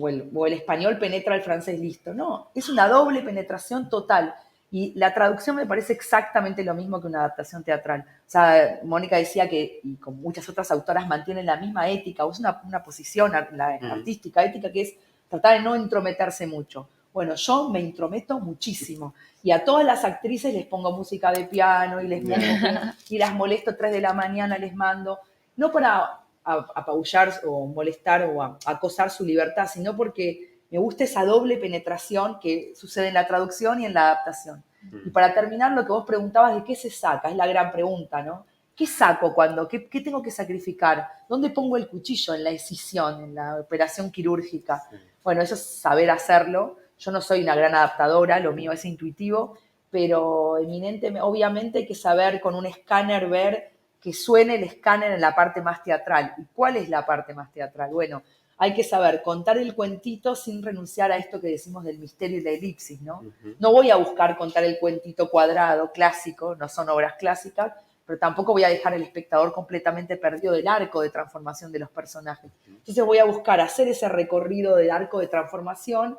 o el español penetra el francés listo. No, es una doble penetración total. Y la traducción me parece exactamente lo mismo que una adaptación teatral. O sea, Mónica decía que, y con muchas otras autoras, mantienen la misma ética, o es una posición artística, ética, que es tratar de no entrometerse mucho. Bueno, yo me intrometo muchísimo. Y a todas las actrices les pongo música de piano y las molesto 3 de la mañana, les mando. No para apabullar o molestar o acosar su libertad, sino porque me gusta esa doble penetración que sucede en la traducción y en la adaptación. Y para terminar, lo que vos preguntabas de qué se saca, es la gran pregunta, ¿no? ¿Qué saco cuando? ¿Qué tengo que sacrificar? ¿Dónde pongo el cuchillo? En la escisión, en la operación quirúrgica. Bueno, eso es saber hacerlo. Yo no soy una gran adaptadora, lo mío es intuitivo, pero obviamente hay que saber con un escáner ver que suene el escáner en la parte más teatral. ¿Y cuál es la parte más teatral? Bueno, hay que saber contar el cuentito sin renunciar a esto que decimos del misterio y la elipsis, ¿no? No voy a buscar contar el cuentito cuadrado, clásico, no son obras clásicas, pero tampoco voy a dejar al espectador completamente perdido del arco de transformación de los personajes. Entonces voy a buscar hacer ese recorrido del arco de transformación,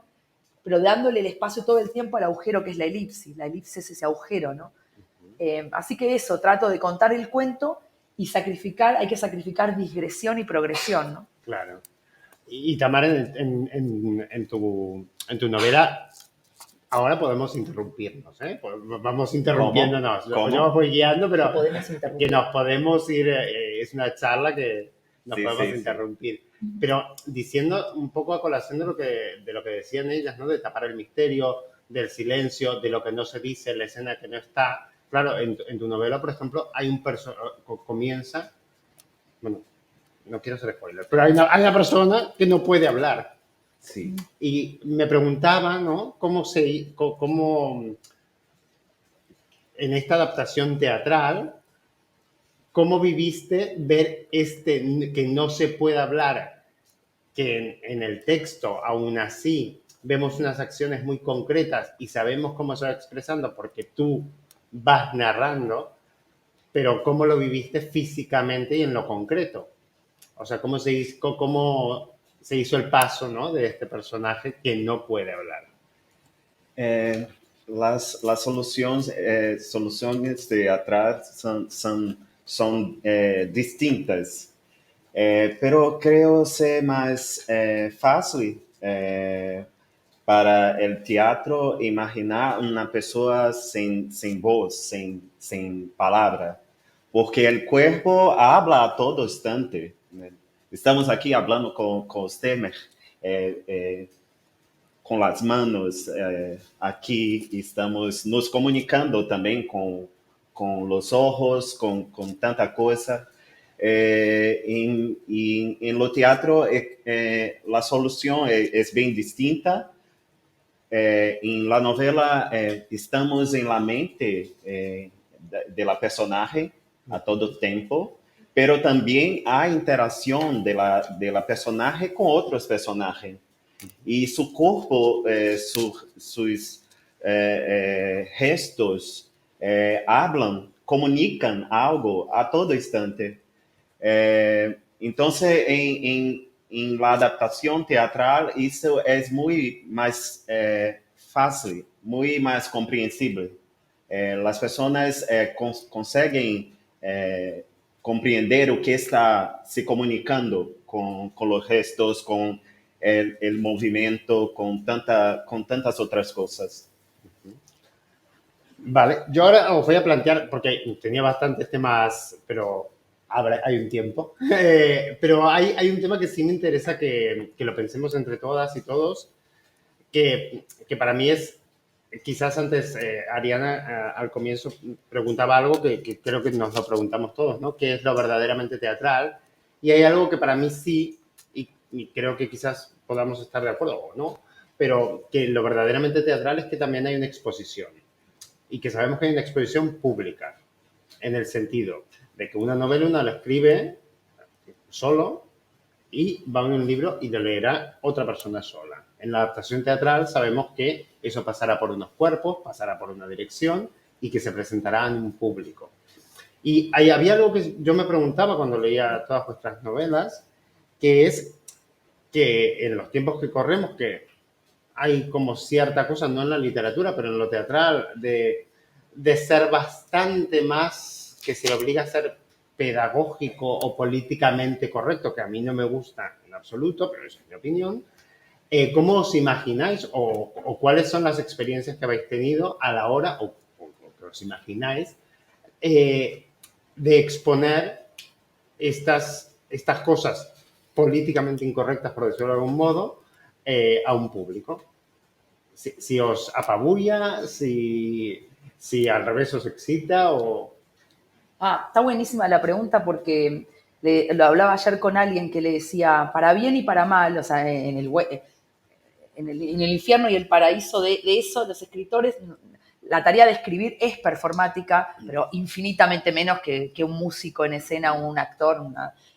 pero dándole el espacio todo el tiempo al agujero que es la elipsis. La elipsis es ese agujero, ¿no? Así que eso, trato de contar el cuento y hay que sacrificar digresión y progresión, ¿no? Claro. Y Tamara, en tu novela, ahora podemos interrumpirnos, ¿eh? Vamos interrumpiéndonos. ¿Cómo? Yo me voy guiando, pero Que que nos podemos ir, es una charla que nos podemos interrumpir. Pero diciendo un poco a colación de lo que decían ellas, ¿no? De tapar el misterio, del silencio, de lo que no se dice en la escena que no está. Claro, en tu novela, por ejemplo, hay un personaje, comienza, bueno, no quiero ser spoiler, pero hay una persona que no puede hablar. Sí. Y me preguntaba, ¿no? Cómo en esta adaptación teatral, ¿cómo viviste ver que no se puede hablar? Que en el texto, aún así, vemos unas acciones muy concretas y sabemos cómo se va expresando porque tú vas narrando, pero ¿cómo lo viviste físicamente y en lo concreto? O sea, ¿cómo se hizo el paso, ¿no? De este personaje que no puede hablar? Las soluciones de atrás son distintas. pero creo ser más fácil para el teatro imaginar una persona sin voz, sin palabra, porque el cuerpo habla a todo instante. Estamos aquí hablando con usted, con las manos aquí, estamos nos comunicando también con los ojos, con tanta cosa. En lo teatro, la solución es bien distinta. En la novela estamos en la mente de la personaje a todo tiempo, pero también hay interacción de la personaje con otros personajes. Y su cuerpo, sus gestos hablan, comunican algo a todo instante. Entonces, en la adaptación teatral, eso es muy más fácil, muy más comprensible. Las personas consiguen comprender lo que está se comunicando con los gestos, con el movimiento, con tantas otras cosas. Vale, yo ahora os voy a plantear, porque tenía bastantes temas, pero hay un tiempo. Pero hay un tema que sí me interesa que lo pensemos entre todas y todos, que para mí es, quizás antes Ariana al comienzo preguntaba algo que creo que nos lo preguntamos todos, ¿no? ¿Qué es lo verdaderamente teatral? Y hay algo que para mí sí, y creo que quizás podamos estar de acuerdo o no, pero que lo verdaderamente teatral es que también hay una exposición. Y que sabemos que hay una exposición pública, en el sentido de que una novela uno la escribe solo y va a un libro y lo leerá otra persona sola. En la adaptación teatral sabemos que eso pasará por unos cuerpos, pasará por una dirección y que se presentará en un público. Y ahí había algo que yo me preguntaba cuando leía todas vuestras novelas, que es que en los tiempos que corremos, que hay como cierta cosa, no en la literatura, pero en lo teatral, de ser bastante más, que se obliga a ser pedagógico o políticamente correcto, que a mí no me gusta en absoluto, pero esa es mi opinión. ¿Cómo os imagináis o cuáles son las experiencias que habéis tenido a la hora, o que os imagináis, de exponer estas cosas políticamente incorrectas, por decirlo de algún modo, a un público? Si os apabulla, si al revés os excita o... Está buenísima la pregunta porque lo hablaba ayer con alguien que le decía, para bien y para mal, o sea, en el infierno y el paraíso de eso, los escritores, la tarea de escribir es performática, pero infinitamente menos que un músico en escena o un actor.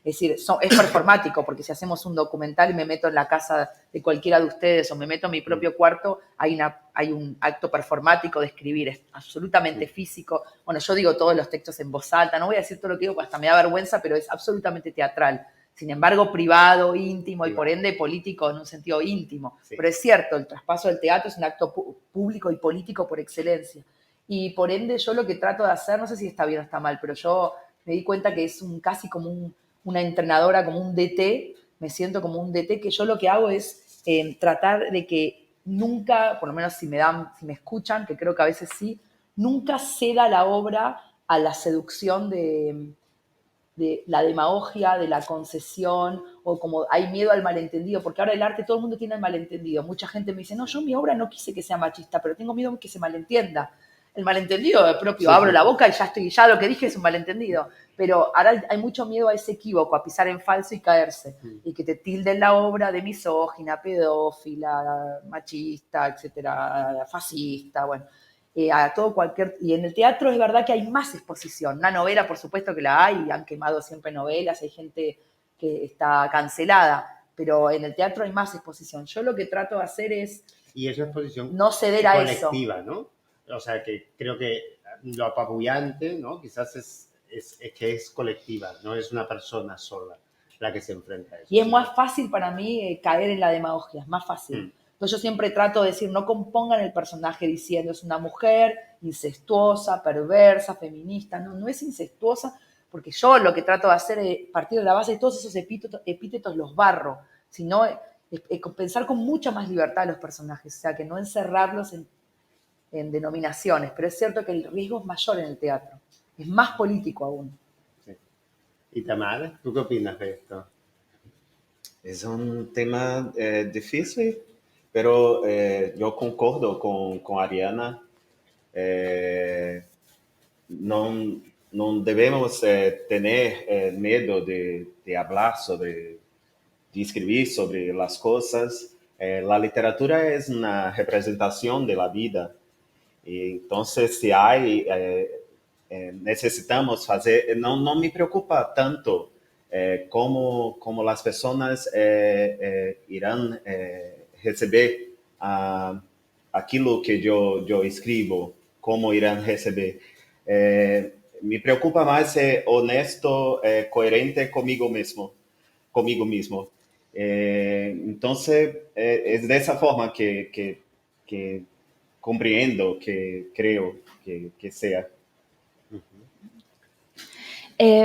Es decir, es performático, porque si hacemos un documental y me meto en la casa de cualquiera de ustedes o me meto en mi propio cuarto, hay un acto performático de escribir, es absolutamente físico. Bueno, yo digo todos los textos en voz alta, no voy a decir todo lo que digo, porque hasta me da vergüenza, pero es absolutamente teatral. Sin embargo, privado, íntimo y por ende político en un sentido íntimo. Sí. Pero es cierto, el traspaso del teatro es un acto público y político por excelencia. Y por ende yo lo que trato de hacer, no sé si está bien o está mal, pero yo me di cuenta que es casi como una entrenadora, como un DT, me siento como un DT, que yo lo que hago es tratar de que nunca, por lo menos si me escuchan, que creo que a veces sí, nunca ceda la obra a la seducción de la demagogia, de la concesión, o como hay miedo al malentendido, porque ahora el arte todo el mundo tiene el malentendido. Mucha gente me dice, no, yo mi obra no quise que sea machista, pero tengo miedo que se malentienda. El malentendido es propio, sí, abro la boca y ya lo que dije es un malentendido. Pero ahora hay mucho miedo a ese equívoco, a pisar en falso y caerse, y que te tilden la obra de misógina, pedófila, machista, etcétera, fascista, bueno. A todo y en el teatro es verdad que hay más exposición. Una novela, por supuesto que la hay, han quemado siempre novelas, hay gente que está cancelada, pero en el teatro hay más exposición. Yo lo que trato de hacer es y esa exposición no ceder a eso. Colectiva, ¿no? O sea, que creo que lo apabullante, ¿no? Quizás es que es colectiva, no es una persona sola la que se enfrenta a eso. Y es más fácil para mí caer en la demagogia, es más fácil. Entonces yo siempre trato de decir, no compongan el personaje diciendo es una mujer incestuosa, perversa, feminista. No es incestuosa porque yo lo que trato de hacer es partir de la base de todos esos epítetos los barro, sino pensar con mucha más libertad a los personajes, o sea, que no encerrarlos en denominaciones, pero es cierto que el riesgo es mayor en el teatro, es más político aún. Sí. ¿Y Tamara, tú qué opinas de esto? Es un tema difícil, pero yo concordo con Ariana. No debemos tener miedo de hablar de escribir sobre las cosas. La literatura es una representación de la vida. Y entonces, si hay, necesitamos hacer, no me preocupa tanto como las personas irán recibir aquilo que yo escribo, cómo irán recibir. Me preocupa más ser honesto, coherente conmigo mismo. Entonces, es de esa forma que comprendo, que creo que sea.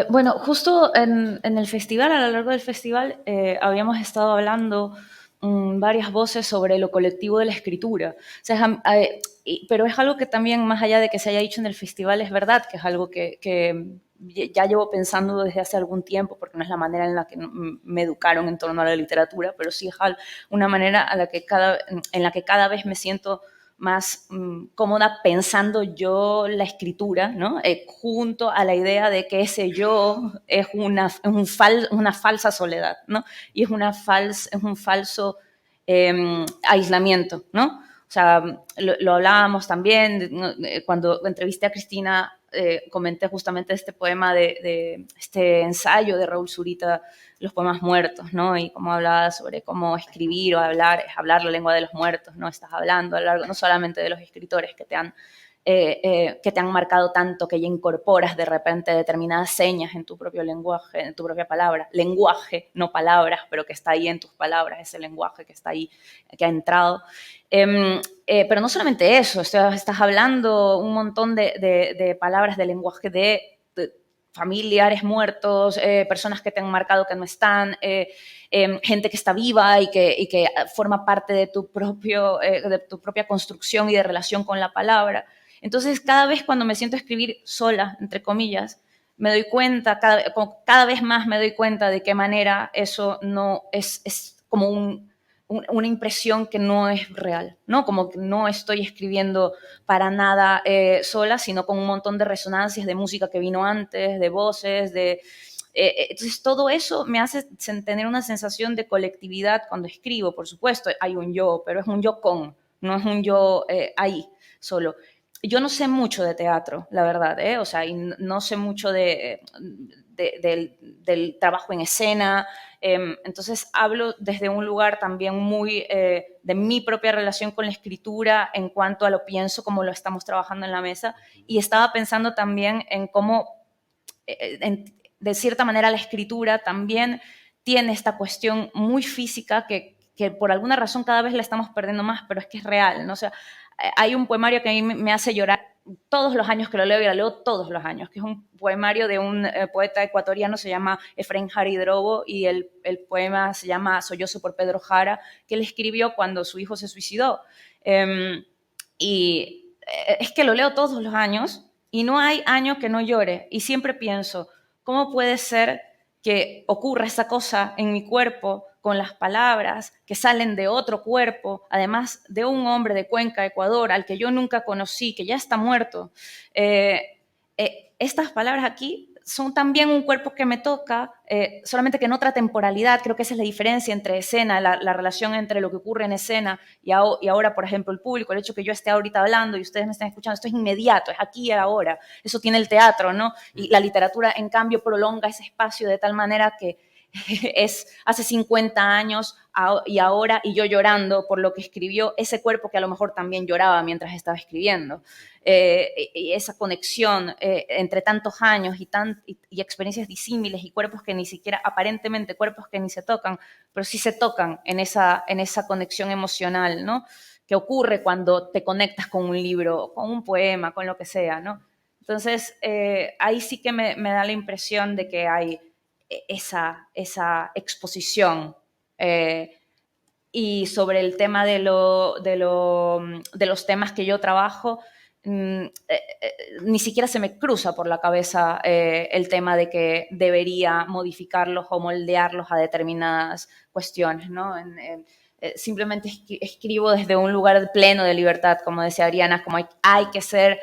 Bueno, justo en el festival, a lo largo del festival, habíamos estado hablando varias voces sobre lo colectivo de la escritura. O sea, pero es algo que también, más allá de que se haya dicho en el festival, es verdad que es algo que ya llevo pensando desde hace algún tiempo, porque no es la manera en la que me educaron en torno a la literatura, pero sí es una manera en la que cada vez me siento más cómoda pensando yo la escritura, ¿no? Junto a la idea de que ese yo es una falsa soledad, ¿no? Y es un falso aislamiento, ¿no? O sea, lo hablábamos también cuando entrevisté a Cristina, comenté justamente este poema de este ensayo de Raúl Zurita, Los poemas muertos, ¿no? Y cómo hablaba sobre cómo escribir o hablar, es hablar la lengua de los muertos, ¿no? Estás hablando a lo largo no solamente de los escritores que te han marcado tanto, que ya incorporas de repente determinadas señas en tu propio lenguaje, en tu propia palabra. Lenguaje, no palabras, pero que está ahí en tus palabras, ese lenguaje que está ahí, que ha entrado. Pero no solamente eso, estás hablando un montón de palabras, de lenguaje de familiares muertos, personas que te han marcado que no están, gente que está viva y que forma parte de tu propia construcción y de relación con la palabra. Entonces, cada vez cuando me siento a escribir sola, entre comillas, me doy cuenta, cada vez más me doy cuenta de qué manera eso no es como una impresión que no es real, ¿no? Como que no estoy escribiendo para nada sola, sino con un montón de resonancias de música que vino antes, de voces, entonces todo eso me hace tener una sensación de colectividad cuando escribo. Por supuesto, hay un yo, pero es un yo no es un yo ahí solo. Yo no sé mucho de teatro, la verdad, o sea, y no sé mucho del trabajo en escena. Entonces hablo desde un lugar también muy de mi propia relación con la escritura en cuanto a lo pienso, como lo estamos trabajando en la mesa, y estaba pensando también en cómo, de cierta manera, la escritura también tiene esta cuestión muy física que por alguna razón cada vez la estamos perdiendo más, pero es que es real, ¿no? O sea, hay un poemario que a mí me hace llorar todos los años que lo leo, y lo leo todos los años, que es un poemario de un poeta ecuatoriano, se llama Efraín Jara Hidrobo, y el poema se llama Sollozo por Pedro Jara, que él escribió cuando su hijo se suicidó. Y es que lo leo todos los años y no hay año que no llore, y siempre pienso, ¿cómo puede ser que ocurra esa cosa en mi cuerpo con las palabras que salen de otro cuerpo, además de un hombre de Cuenca, Ecuador, al que yo nunca conocí, que ya está muerto? Estas palabras aquí son también un cuerpo que me toca, solamente que en otra temporalidad. Creo que esa es la diferencia entre escena, la relación entre lo que ocurre en escena y ahora, por ejemplo, el público, el hecho que yo esté ahorita hablando y ustedes me estén escuchando, esto es inmediato, es aquí y ahora. Eso tiene el teatro, ¿no? Y la literatura, en cambio, prolonga ese espacio de tal manera que es hace 50 años y ahora, y yo llorando por lo que escribió ese cuerpo que a lo mejor también lloraba mientras estaba escribiendo. Y esa conexión entre tantos años y experiencias disímiles y cuerpos que ni siquiera, aparentemente cuerpos que ni se tocan, pero sí se tocan en esa conexión emocional, ¿no? Que ocurre cuando te conectas con un libro, con un poema, con lo que sea, ¿no? Entonces, ahí sí que me da la impresión de que hay esa exposición. Y sobre el tema de los temas que yo trabajo, ni siquiera se me cruza por la cabeza el tema de que debería modificarlos o moldearlos a determinadas cuestiones, ¿no? Simplemente escribo desde un lugar pleno de libertad, como decía Adriana, como hay que ser,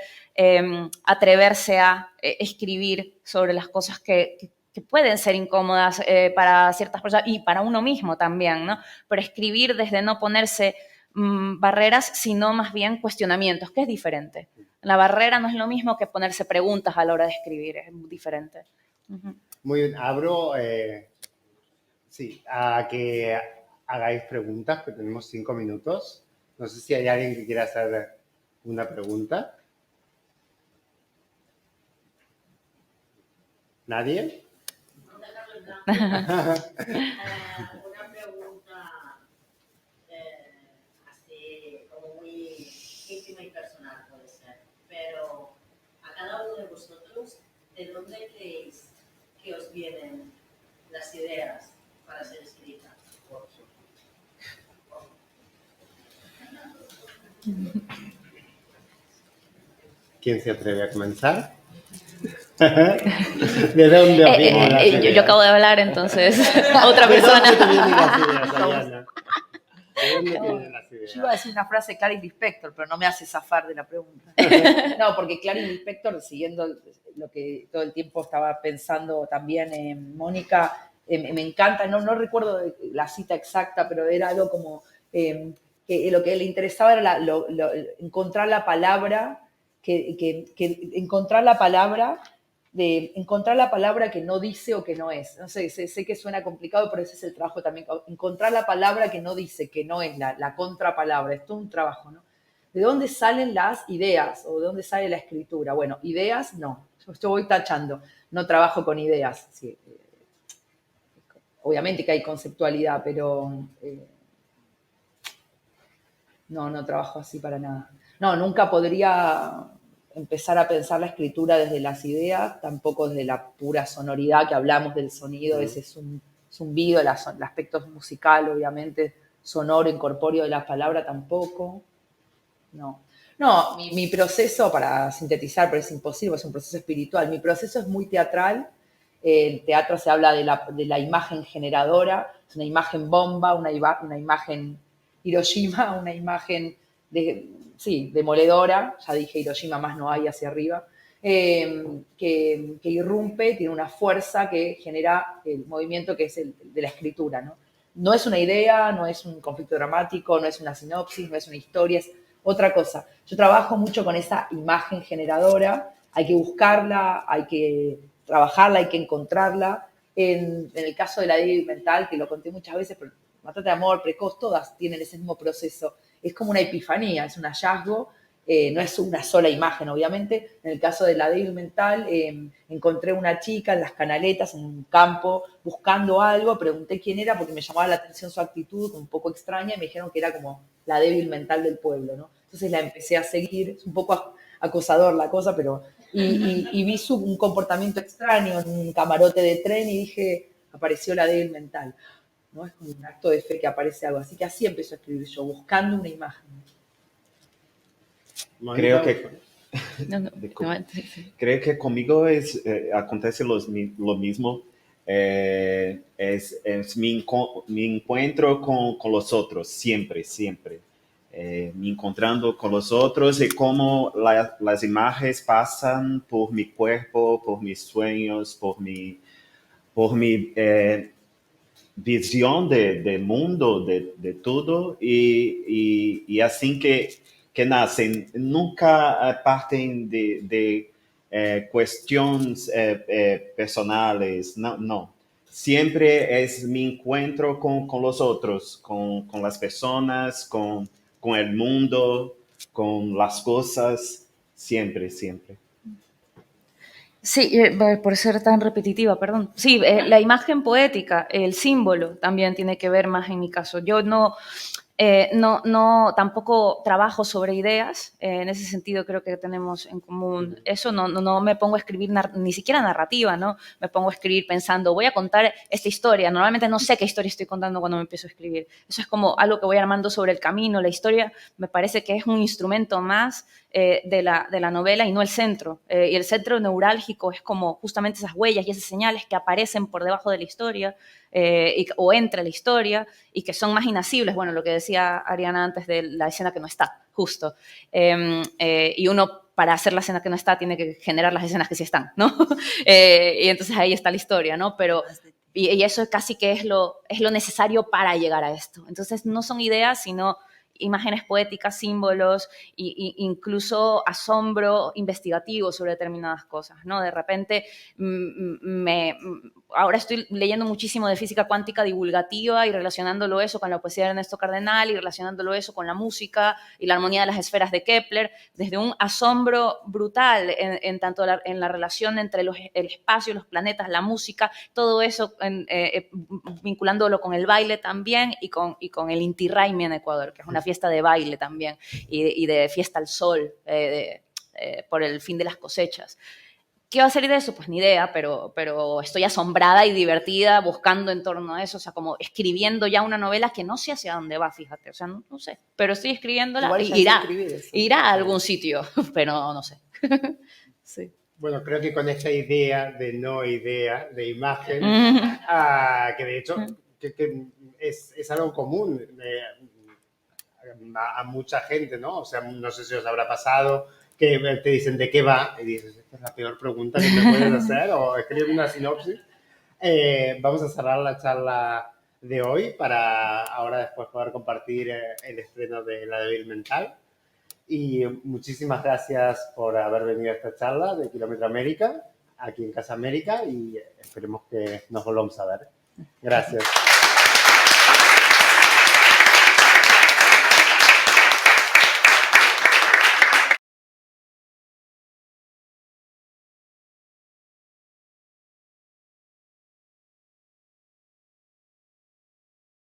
atreverse a escribir sobre las cosas que pueden ser incómodas para ciertas personas y para uno mismo también, ¿no? Pero escribir desde no ponerse barreras, sino más bien cuestionamientos, que es diferente. La barrera no es lo mismo que ponerse preguntas a la hora de escribir, es muy diferente. Muy bien, abro sí, a que hagáis preguntas, que tenemos 5 minutos. No sé si hay alguien que quiera hacer una pregunta. ¿Nadie? Una pregunta así como muy íntima y personal puede ser, pero a cada uno de vosotros, ¿de dónde creéis que os vienen las ideas para ser escritas? ¿Quién se atreve a comenzar? ¿De dónde os vienen las ideas? Yo acabo de hablar, entonces otra ¿De dónde te persona. vienen las ideas, Ayana? ¿De dónde te vienen las ideas? Yo iba a decir una frase de Clarice Lispector, pero no me hace zafar de la pregunta. No, porque Clarice Lispector, siguiendo lo que todo el tiempo estaba pensando también en Mónica, me encanta, no recuerdo la cita exacta, pero era algo como que lo que le interesaba era encontrar la palabra, encontrar la palabra que no dice o que no es. No sé, sé que suena complicado, pero ese es el trabajo también. Encontrar la palabra que no dice, que no es la contrapalabra. Es todo un trabajo, ¿no? ¿De dónde salen las ideas o de dónde sale la escritura? Bueno, ideas no. Yo voy tachando. No trabajo con ideas. Sí, obviamente que hay conceptualidad, pero no trabajo así para nada. No, nunca podría empezar a pensar la escritura desde las ideas, tampoco desde la pura sonoridad que hablamos del sonido, ese es un zumbido, el aspecto musical, obviamente, sonoro, incorpóreo de la palabra tampoco. No, mi proceso, para sintetizar, pero es imposible, es un proceso espiritual, mi proceso es muy teatral. El teatro se habla de la imagen generadora, es una imagen bomba, una imagen Hiroshima, una imagen demoledora, ya dije Hiroshima, más no hay hacia arriba, que irrumpe, tiene una fuerza que genera el movimiento que es el de la escritura, ¿no? No es una idea, no es un conflicto dramático, no es una sinopsis, no es una historia, es otra cosa. Yo trabajo mucho con esa imagen generadora, hay que buscarla, hay que trabajarla, hay que encontrarla. En el caso de la débil mental, que lo conté muchas veces, pero Matate de Amor, Precoz, todas tienen ese mismo proceso. Es como una epifanía, es un hallazgo, no es una sola imagen, obviamente. En el caso de la débil mental, encontré una chica en las canaletas, en un campo, buscando algo, pregunté quién era porque me llamaba la atención su actitud, un poco extraña, y me dijeron que era como la débil mental del pueblo, ¿no? Entonces la empecé a seguir, es un poco acosador la cosa, pero... Y vi un comportamiento extraño en un camarote de tren y dije, apareció la débil mental, ¿no? Es como un acto de fe que aparece algo. Así que así empezó a escribir yo, buscando una imagen. Creo que, No, creo que conmigo acontece lo mismo. Es mi encuentro con los otros, siempre. Me encontrando con los otros y cómo las imágenes pasan por mi cuerpo, por mis sueños, por mi visión de mundo, de todo, y así que nacen. Nunca parten de cuestiones personales, no. Siempre es mi encuentro con los otros, con las personas, con el mundo, con las cosas, siempre. Sí, por ser tan repetitiva, perdón. Sí, la imagen poética, el símbolo también tiene que ver más en mi caso. Yo no, Tampoco trabajo sobre ideas. En ese sentido creo que tenemos en común eso. No me pongo a escribir ni siquiera narrativa, ¿no? Me pongo a escribir pensando, voy a contar esta historia. Normalmente no sé qué historia estoy contando cuando me empiezo a escribir. Eso es como algo que voy armando sobre el camino. La historia me parece que es un instrumento más de la novela y no el centro. Y el centro neurálgico es como justamente esas huellas y esas señales que aparecen por debajo de la historia o entre la historia y que son más inasibles. Bueno, lo que decía Ariana antes de la escena que no está, justo. Y uno, para hacer la escena que no está, tiene que generar las escenas que sí están, ¿no? Y entonces ahí está la historia, ¿no? Pero... Y eso casi que es lo necesario para llegar a esto. Entonces, no son ideas, sino imágenes poéticas, símbolos e incluso asombro investigativo sobre determinadas cosas, ¿no? De repente, ahora estoy leyendo muchísimo de física cuántica divulgativa y relacionándolo eso con la poesía de Ernesto Cardenal y relacionándolo eso con la música y la armonía de las esferas de Kepler, desde un asombro brutal en tanto en la relación entre el espacio, los planetas, la música, todo eso vinculándolo con el baile también y con el Inti Raymi en Ecuador, que es una fiesta de baile también y de fiesta al sol por el fin de las cosechas. ¿Qué va a salir de eso? Pues ni idea, pero estoy asombrada y divertida buscando en torno a eso, o sea, como escribiendo ya una novela que no sé hacia dónde va, fíjate, o sea, no sé, pero estoy escribiéndola y irá a algún sitio, pero no sé. Sí. Bueno, creo que con esta idea de no idea, de imagen, que de hecho que es algo común a mucha gente, ¿no? O sea, no sé si os habrá pasado que te dicen de qué va y dices, esta es la peor pregunta que me puedes hacer o escribe una sinopsis. Vamos a cerrar la charla de hoy para ahora después poder compartir el estreno de La Débil Mental. Y muchísimas gracias por haber venido a esta charla de Kilómetro América, aquí en Casa América, y esperemos que nos volvamos a ver. Gracias.